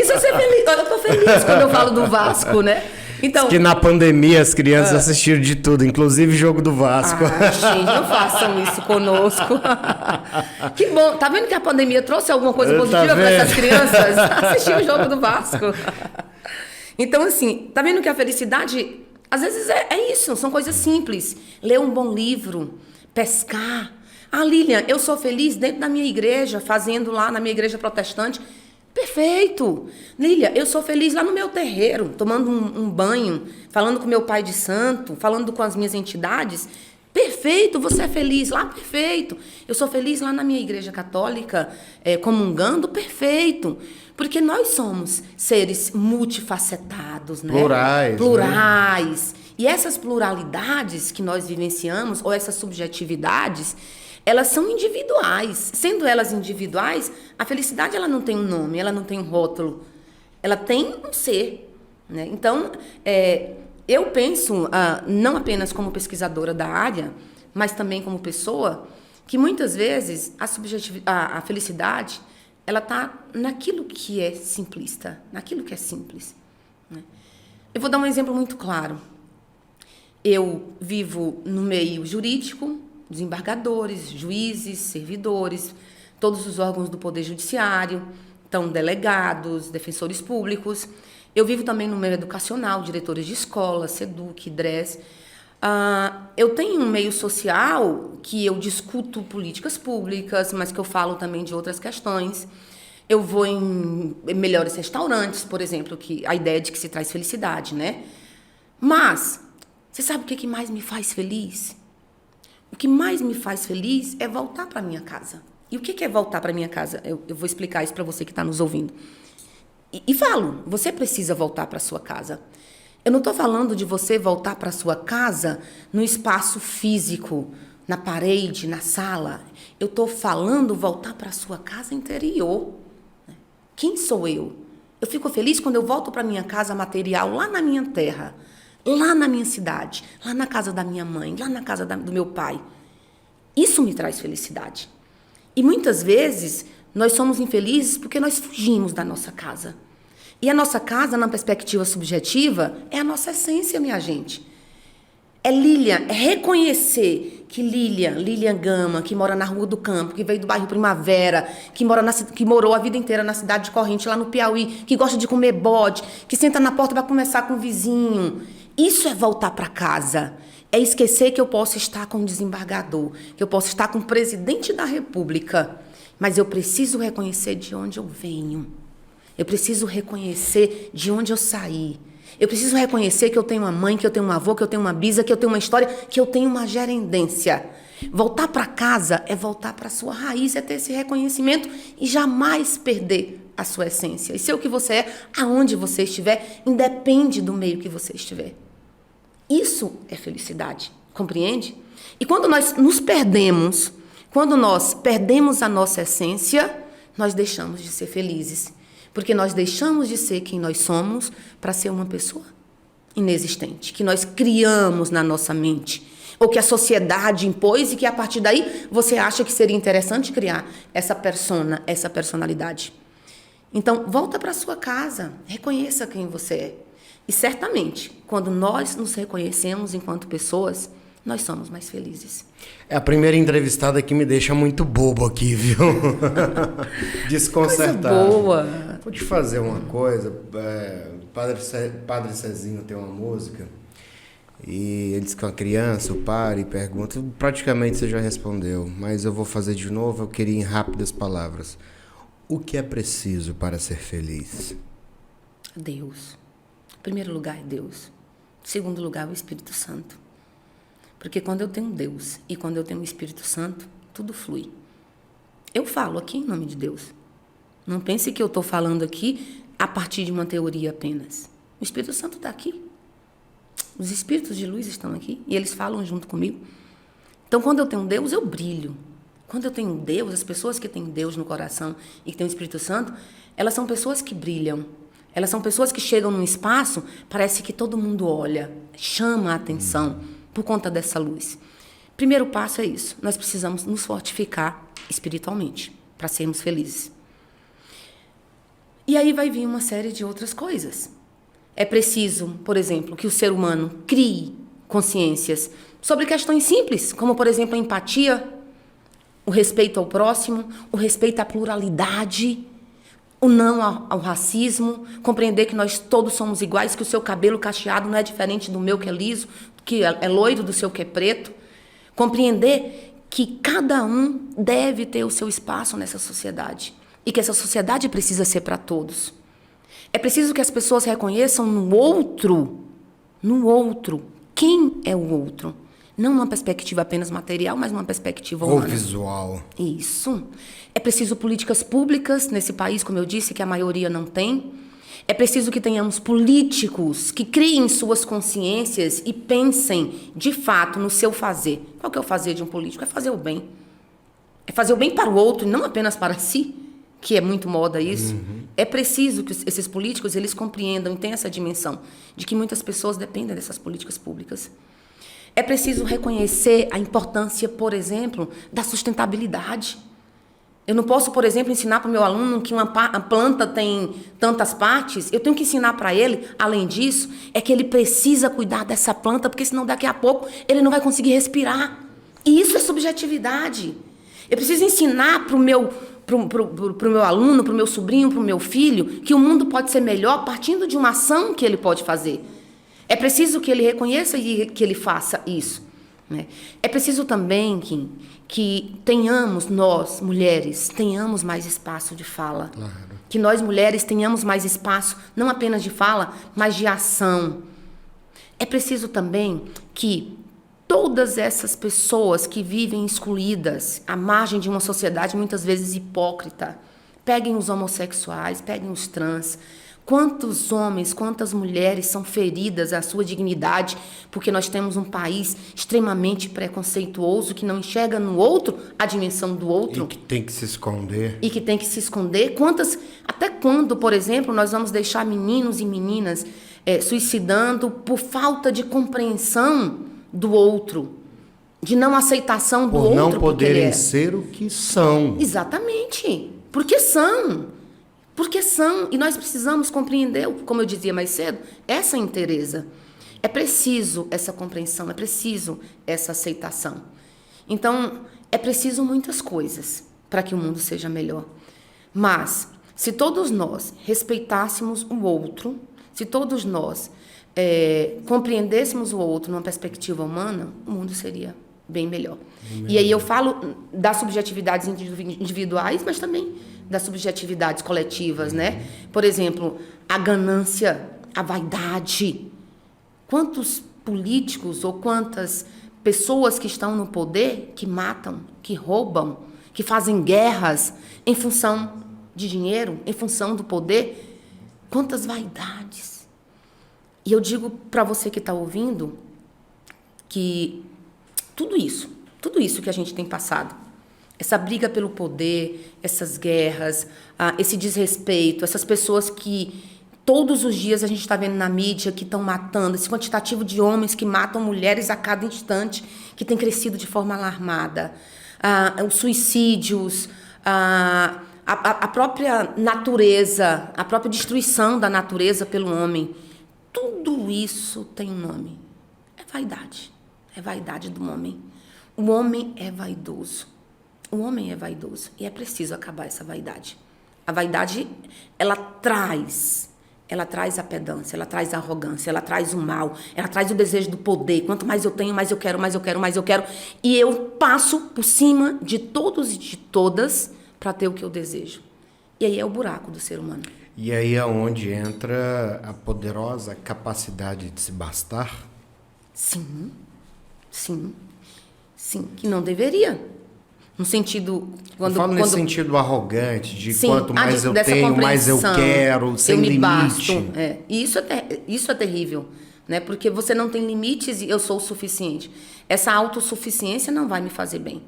Isso é ser feliz. Eu estou feliz quando eu falo do Vasco, né? Então, que na pandemia as crianças assistiram de tudo, inclusive jogo do Vasco. Gente, não façam isso conosco. Que bom. Tá vendo que a pandemia trouxe alguma coisa positiva para essas crianças? Assistir o jogo do Vasco. Então, assim, tá vendo que a felicidade, às vezes, é isso. São coisas simples. Ler um bom livro, pescar. Lilian, eu sou feliz dentro da minha igreja, fazendo lá na minha igreja protestante. Perfeito! Lília, eu sou feliz lá no meu terreiro, tomando um banho, falando com meu pai de santo, falando com as minhas entidades. Perfeito, você é feliz lá? Perfeito. Eu sou feliz lá na minha igreja católica, comungando? Perfeito. Porque nós somos seres multifacetados, né? Plurais. Né? E essas pluralidades que nós vivenciamos, ou essas subjetividades, elas são individuais. Sendo elas individuais, a felicidade ela não tem um nome, ela não tem um rótulo. Ela tem um ser, né? Então, eu penso, não apenas como pesquisadora da área, mas também como pessoa, que muitas vezes a felicidade ela está naquilo que é simplista, naquilo que é simples, né? Eu vou dar um exemplo muito claro. Eu vivo no meio jurídico, desembargadores, juízes, servidores, todos os órgãos do Poder Judiciário, então delegados, defensores públicos. Eu vivo também no meio educacional, diretores de escola, SEDUC, DRES. Eu tenho um meio social que eu discuto políticas públicas, mas que eu falo também de outras questões. Eu vou em melhores restaurantes, por exemplo, que a ideia de que se traz felicidade, né? Mas, você sabe o que mais me faz feliz? O que mais me faz feliz é voltar para minha casa. E o que é voltar para minha casa? Eu vou explicar isso para você que está nos ouvindo. E falo, você precisa voltar para sua casa. Eu não estou falando de você voltar para sua casa no espaço físico, na parede, na sala. Eu estou falando voltar para sua casa interior. Quem sou eu? Eu fico feliz quando eu volto para minha casa material, lá na minha terra, lá na minha cidade, lá na casa da minha mãe, lá na casa do meu pai. Isso me traz felicidade. E muitas vezes nós somos infelizes porque nós fugimos da nossa casa. E a nossa casa, na perspectiva subjetiva, é a nossa essência, minha gente. É Lilian, é reconhecer que Lilian Gama, que mora na Rua do Campo, que veio do bairro Primavera, que morou a vida inteira na cidade de Corrente, lá no Piauí, que gosta de comer bode, que senta na porta para conversar com o vizinho. Isso é voltar para casa. É esquecer que eu posso estar com o desembargador, que eu posso estar com o presidente da República, mas eu preciso reconhecer de onde eu venho. Eu preciso reconhecer de onde eu saí. Eu preciso reconhecer que eu tenho uma mãe, que eu tenho um avô, que eu tenho uma bisa, que eu tenho uma história, que eu tenho uma gerendência. Voltar para casa é voltar para a sua raiz, é ter esse reconhecimento e jamais perder a sua essência. E ser o que você é, aonde você estiver, independe do meio que você estiver. Isso é felicidade, compreende? E quando nós nos perdemos, quando nós perdemos a nossa essência, nós deixamos de ser felizes. Porque nós deixamos de ser quem nós somos para ser uma pessoa inexistente, que nós criamos na nossa mente, ou que a sociedade impôs e que a partir daí você acha que seria interessante criar essa persona, essa personalidade. Então, volta para sua casa, reconheça quem você é. E certamente, quando nós nos reconhecemos enquanto pessoas, nós somos mais felizes. É a primeira entrevistada que me deixa muito bobo aqui, viu? Desconcertado. Coisa boa. Vou te fazer uma coisa. Padre Cezinho tem uma música e ele diz que uma criança, o padre, pergunta. Praticamente você já respondeu, mas eu vou fazer de novo. Eu queria em rápidas palavras. O que é preciso para ser feliz? Deus. Em primeiro lugar é Deus. Em segundo lugar, o Espírito Santo. Porque quando eu tenho Deus e quando eu tenho o Espírito Santo, tudo flui. Eu falo aqui em nome de Deus. Não pense que eu estou falando aqui a partir de uma teoria apenas. O Espírito Santo está aqui. Os espíritos de luz estão aqui e eles falam junto comigo. Então, quando eu tenho Deus, eu brilho. Quando eu tenho Deus, as pessoas que têm Deus no coração e que têm o Espírito Santo, elas são pessoas que brilham. Elas são pessoas que chegam num espaço, parece que todo mundo olha, chama a atenção por conta dessa luz. Primeiro passo é isso. Nós precisamos nos fortificar espiritualmente para sermos felizes. E aí vai vir uma série de outras coisas. É preciso, por exemplo, que o ser humano crie consciências sobre questões simples, como, por exemplo, a empatia, o respeito ao próximo, o respeito à pluralidade, o não ao racismo, compreender que nós todos somos iguais, que o seu cabelo cacheado não é diferente do meu que é liso, que é loiro, do seu que é preto. Compreender que cada um deve ter o seu espaço nessa sociedade e que essa sociedade precisa ser para todos. É preciso que as pessoas reconheçam no outro, quem é o outro. Não numa perspectiva apenas material, mas numa perspectiva humana. Ou visual. Isso. É preciso políticas públicas nesse país, como eu disse, que a maioria não tem. É preciso que tenhamos políticos que criem suas consciências e pensem, de fato, no seu fazer. Qual que é o fazer de um político? É fazer o bem. É fazer o bem para o outro e não apenas para si, que é muito moda isso. É preciso que esses políticos eles compreendam e tenham essa dimensão de que muitas pessoas dependem dessas políticas públicas. É preciso reconhecer a importância, por exemplo, da sustentabilidade. Eu não posso, por exemplo, ensinar para o meu aluno que uma planta tem tantas partes. Eu tenho que ensinar para ele, além disso, é que ele precisa cuidar dessa planta, porque senão daqui a pouco ele não vai conseguir respirar. E isso é subjetividade. Eu preciso ensinar para o meu aluno, para o meu sobrinho, para o meu filho, que o mundo pode ser melhor partindo de uma ação que ele pode fazer. É preciso que ele reconheça e que ele faça isso. Né? É preciso também, Kim, que tenhamos, nós, mulheres, tenhamos mais espaço de fala. Claro. Que nós, mulheres, tenhamos mais espaço, não apenas de fala, mas de ação. É preciso também que todas essas pessoas que vivem excluídas, à margem de uma sociedade muitas vezes hipócrita, peguem os homossexuais, peguem os trans. Quantos homens, quantas mulheres são feridas à sua dignidade porque nós temos um país extremamente preconceituoso que não enxerga no outro a dimensão do outro. E que tem que se esconder. E que tem que se esconder. Até quando, por exemplo, nós vamos deixar meninos e meninas suicidando por falta de compreensão do outro, de não aceitação do outro. Por não poderem ser o que são. Exatamente. Porque são. Porque são. E nós precisamos compreender, como eu dizia mais cedo, essa inteireza. É preciso essa compreensão, é preciso essa aceitação. Então, é preciso muitas coisas para que o mundo seja melhor. Mas, se todos nós respeitássemos o outro, se todos nós compreendêssemos o outro numa perspectiva humana, o mundo seria bem melhor. E aí eu falo das subjetividades individuais, mas também das subjetividades coletivas, né? Por exemplo, a ganância, a vaidade. Quantos políticos ou quantas pessoas que estão no poder que matam, que roubam, que fazem guerras em função de dinheiro, em função do poder? Quantas vaidades. E eu digo para você que está ouvindo que tudo isso que a gente tem passado, essa briga pelo poder, essas guerras, esse desrespeito, essas pessoas que todos os dias a gente está vendo na mídia que estão matando, esse quantitativo de homens que matam mulheres a cada instante, que tem crescido de forma alarmada, os suicídios, a própria natureza, a própria destruição da natureza pelo homem, tudo isso tem um nome. É vaidade. É vaidade do homem. O homem é vaidoso. O homem é vaidoso. E é preciso acabar essa vaidade. A vaidade, ela traz a pedância, ela traz a arrogância, ela traz o mal, ela traz o desejo do poder. Quanto mais eu tenho, mais eu quero, mais eu quero, mais eu quero. E eu passo por cima de todos e de todas para ter o que eu desejo. E aí é o buraco do ser humano. E aí é onde entra a poderosa capacidade de se bastar? Sim, que não deveria. No sentido... Nesse sentido arrogante, de quanto mais eu tenho, mais eu quero, sem limite. Basto. E isso é terrível, né? Porque você não tem limites e eu sou o suficiente. Essa autossuficiência não vai me fazer bem.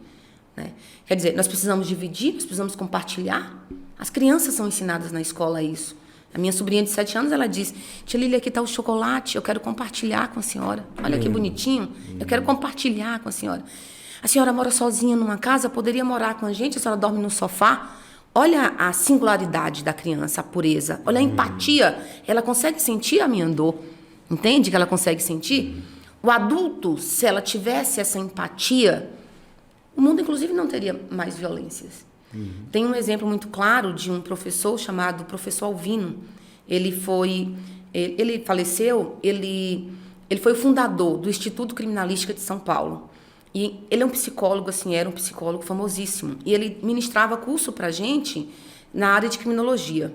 Né? Quer dizer, nós precisamos dividir, nós precisamos compartilhar. As crianças são ensinadas na escola a isso. A minha sobrinha de 7 anos, ela diz: tia Lília, aqui está o chocolate, eu quero compartilhar com a senhora. Olha que bonitinho, eu quero compartilhar com a senhora. A senhora mora sozinha numa casa, poderia morar com a gente, a senhora dorme no sofá. Olha a singularidade da criança, a pureza. Olha a empatia, ela consegue sentir a minha dor. Entende que ela consegue sentir? O adulto, se ela tivesse essa empatia, o mundo, inclusive, não teria mais violências. Tem um exemplo muito claro de um professor chamado professor Alvino. Ele faleceu, ele foi o fundador do Instituto Criminalística de São Paulo. E ele é um psicólogo, era um psicólogo famosíssimo. E ele ministrava curso pra gente na área de criminologia.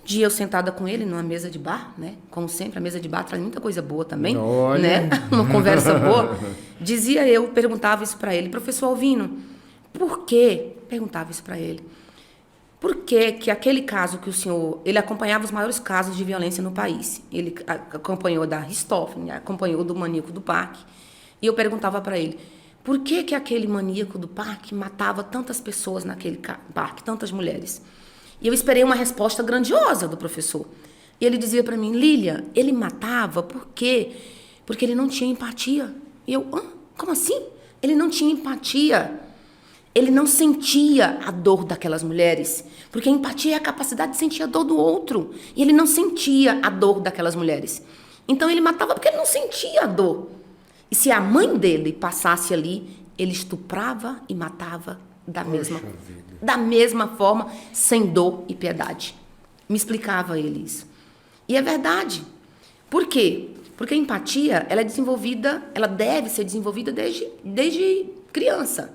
Um dia eu sentada com ele numa mesa de bar, né? Como sempre, a mesa de bar traz muita coisa boa também. Olha. Né? Uma conversa boa. Perguntava isso para ele: professor Alvino, por quê? Perguntava isso para ele. Por que aquele caso que o senhor... Ele acompanhava os maiores casos de violência no país. Ele acompanhou da Richthofen, acompanhou do maníaco do parque. E eu perguntava para ele: por que aquele maníaco do parque matava tantas pessoas naquele parque, tantas mulheres? E eu esperei uma resposta grandiosa do professor. E ele dizia para mim: Lília, ele matava por quê? Porque ele não tinha empatia. E eu: como assim? Ele não tinha empatia. Ele não sentia a dor daquelas mulheres. Porque a empatia é a capacidade de sentir a dor do outro. E ele não sentia a dor daquelas mulheres. Então ele matava porque ele não sentia a dor. E se a mãe dele passasse ali, ele estuprava e matava da vida. mesma forma, sem dor e piedade. Me explicava ele isso. E é verdade. Por quê? Porque a empatia, ela é desenvolvida, ela deve ser desenvolvida desde criança.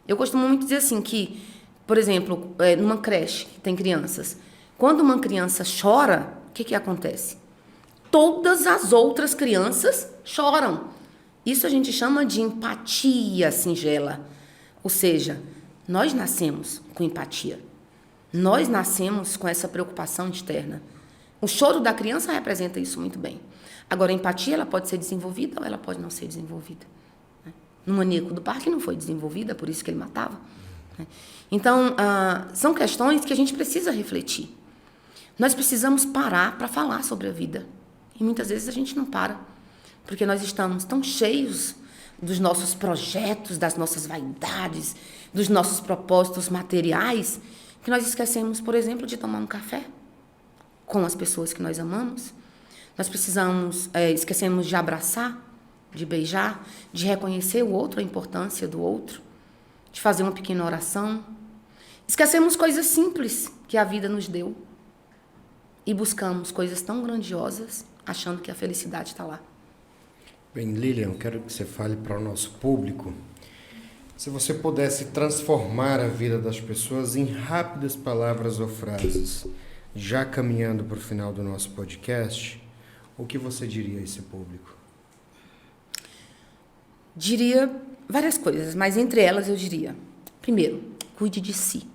Eu costumo muito dizer assim que, por exemplo, numa creche que tem crianças, quando uma criança chora, o que acontece? Todas as outras crianças choram. Isso a gente chama de empatia singela. Ou seja, nós nascemos com empatia. Nós nascemos com essa preocupação externa. O choro da criança representa isso muito bem. Agora, a empatia ela pode ser desenvolvida ou ela pode não ser desenvolvida. No maníaco do parque não foi desenvolvida, por isso que ele matava. Então, são questões que a gente precisa refletir. Nós precisamos parar para falar sobre a vida. E muitas vezes a gente não para, porque nós estamos tão cheios dos nossos projetos, das nossas vaidades, dos nossos propósitos materiais, que nós esquecemos, por exemplo, de tomar um café com as pessoas que nós amamos. Nós esquecemos de abraçar, de beijar, de reconhecer o outro, a importância do outro, de fazer uma pequena oração. Esquecemos coisas simples que a vida nos deu e buscamos coisas tão grandiosas achando que a felicidade está lá. Bem, Lilian, eu quero que você fale para o nosso público. Se você pudesse transformar a vida das pessoas em rápidas palavras ou frases, já caminhando para o final do nosso podcast, o que você diria a esse público? Diria várias coisas, mas entre elas eu diria: primeiro, cuide de si,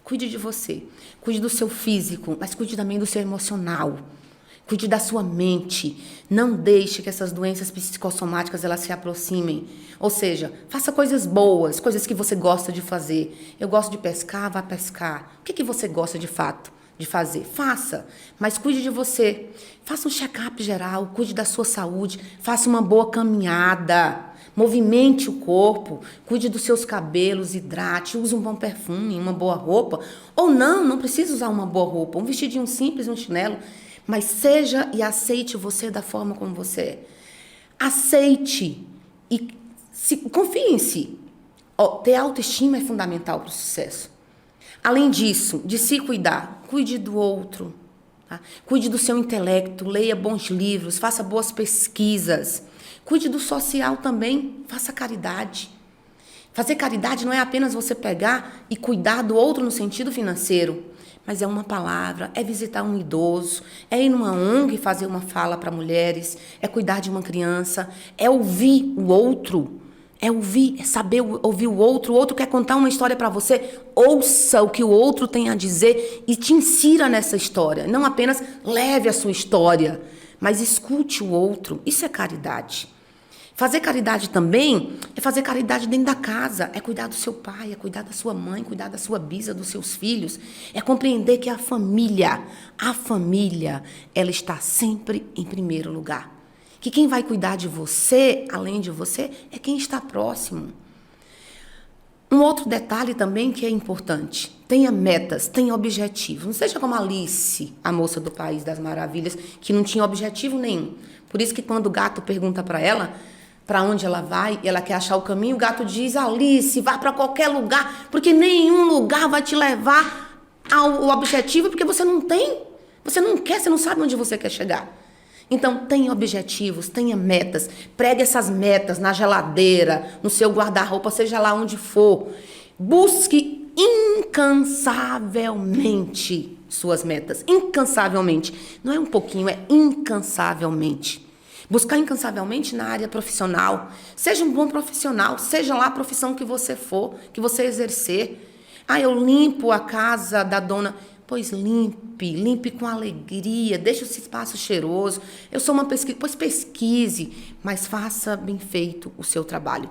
cuide de você, cuide do seu físico, mas cuide também do seu emocional. Cuide da sua mente. Não deixe que essas doenças psicossomáticas elas se aproximem. Ou seja, faça coisas boas, coisas que você gosta de fazer. Eu gosto de pescar, vá pescar. O que você gosta de fato de fazer? Faça, mas cuide de você. Faça um check-up geral, cuide da sua saúde, faça uma boa caminhada. Movimente o corpo, cuide dos seus cabelos, hidrate, use um bom perfume, uma boa roupa. Ou não precisa usar uma boa roupa, um vestidinho simples, um chinelo. Mas seja e aceite você da forma como você é. Aceite e confie em si. Ter autoestima é fundamental para o sucesso. Além disso, de se cuidar, cuide do outro. Tá? Cuide do seu intelecto, leia bons livros, faça boas pesquisas. Cuide do social também, faça caridade. Fazer caridade não é apenas você pegar e cuidar do outro no sentido financeiro, mas é uma palavra, é visitar um idoso, é ir numa ONG e fazer uma fala para mulheres, é cuidar de uma criança, é ouvir o outro, é saber ouvir o outro quer contar uma história para você, ouça o que o outro tem a dizer e te insira nessa história, não apenas leve a sua história, mas escute o outro, isso é caridade. Fazer caridade também é fazer caridade dentro da casa, é cuidar do seu pai, é cuidar da sua mãe, cuidar da sua bisa, dos seus filhos, é compreender que a família, ela está sempre em primeiro lugar. Que quem vai cuidar de você, além de você, é quem está próximo. Um outro detalhe também que é importante, tenha metas, tenha objetivos. Não seja como Alice, a moça do País das Maravilhas, que não tinha objetivo nenhum. Por isso que quando o gato pergunta para ela para onde ela vai, e ela quer achar o caminho, o gato diz: Alice, vá para qualquer lugar, porque nenhum lugar vai te levar ao objetivo, porque você não tem, você não quer, você não sabe onde você quer chegar. Então, tenha objetivos, tenha metas, pregue essas metas na geladeira, no seu guarda-roupa, seja lá onde for. Busque incansavelmente suas metas, incansavelmente. Não é um pouquinho, é incansavelmente. Buscar incansavelmente na área profissional. Seja um bom profissional, seja lá a profissão que você for, que você exercer. Eu limpo a casa da dona. Pois limpe com alegria, deixe esse espaço cheiroso. Eu sou uma pesquisa, pois pesquise, mas faça bem feito o seu trabalho.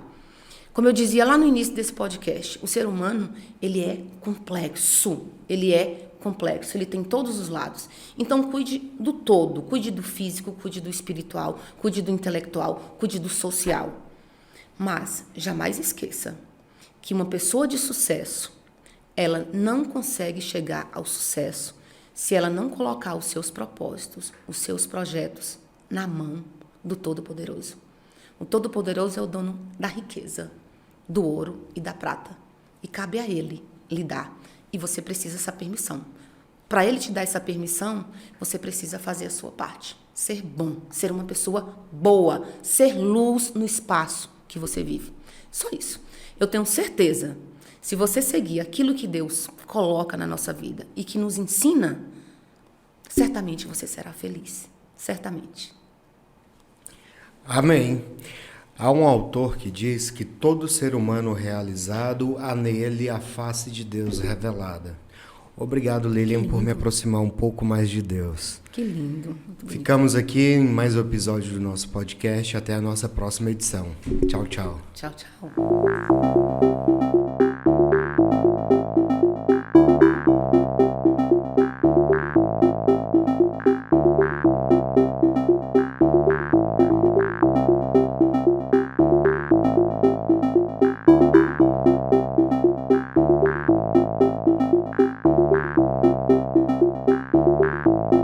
Como eu dizia lá no início desse podcast, o ser humano, ele é complexo, ele tem todos os lados. Então, cuide do todo, cuide do físico, cuide do espiritual, cuide do intelectual, cuide do social. Mas jamais esqueça que uma pessoa de sucesso, ela não consegue chegar ao sucesso se ela não colocar os seus propósitos, os seus projetos na mão do Todo-Poderoso. O Todo-Poderoso é o dono da riqueza. do ouro e da prata. E cabe a ele lhe dar. E você precisa dessa permissão. Para ele te dar essa permissão, você precisa fazer a sua parte. Ser bom, ser uma pessoa boa, ser luz no espaço que você vive. Só isso. Eu tenho certeza, se você seguir aquilo que Deus coloca na nossa vida e que nos ensina, certamente você será feliz. Certamente. Amém. Há um autor que diz que todo ser humano realizado há nele a face de Deus revelada. Obrigado, Lilian, por me aproximar um pouco mais de Deus. Que lindo. Muito Ficamos aqui em mais um episódio do nosso podcast. Até a nossa próxima edição. Tchau, tchau. Tchau, tchau.